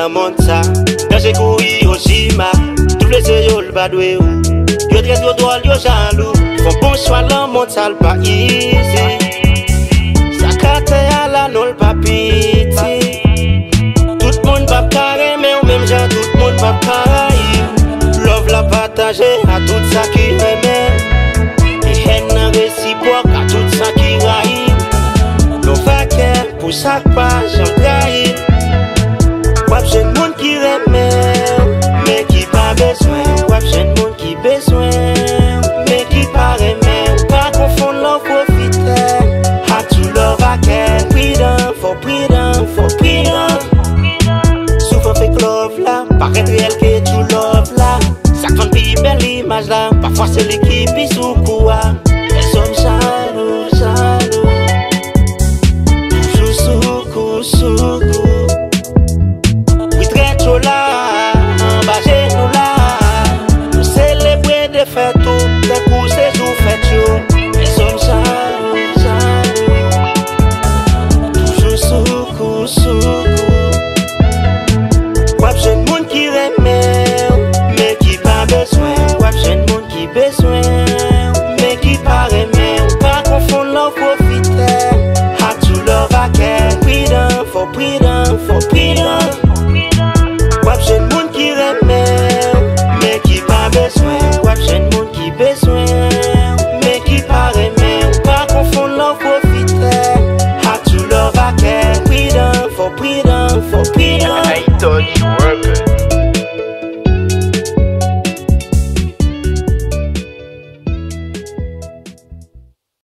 la monta. Quand j'ai couru au Shima, tout le yo le badoué ou. Yo très yo drôle, yo jaloux. Font bon choix la monta le pas easy. Ça cate à la nol pas piti. Tout le monde va carré, mais au même genre tout le monde va carré. Love la partager à tout ça qui aime. Et haine réciproque à tout ça qui raille. L'on va care pour chaque page j'en trahis. Wap jeune monde qui remet, mais qui pas besoin. Wap jeune monde qui besoin, mais qui pas remet. Pas confondre l'en profiter. À tout leur va care. Freedom, for freedom, for freedom. Souvent fait love là, paraît réel que tout love là. Chaque fois pays belle l'image là, parfois c'est l'équipe qui sous quoi. Elles sont jaloux, jaloux. Toujours sous coup, sous coup. Oui très chaud là, en bas chez nous là. Nous célébrer des fêtes tout, d'un coup c'est jour fête chaud. Elles sont jaloux, jaloux. Toujours sous coup, sous coup. Wap jeune monde qui remet, mais qui pas besoin. Wap jeune monde qui besoin, mais qui pas remet. Pas confondre l'en profiter. À tout leur va care. Freedom, for freedom, for freedom. Wap jeune monde qui remet, mais qui pas besoin. Wap jeune monde qui besoin, mais qui pas remet. Pas confondre l'en profiter. À tout leur va care. Freedom, for freedom, for freedom. I thought you were good.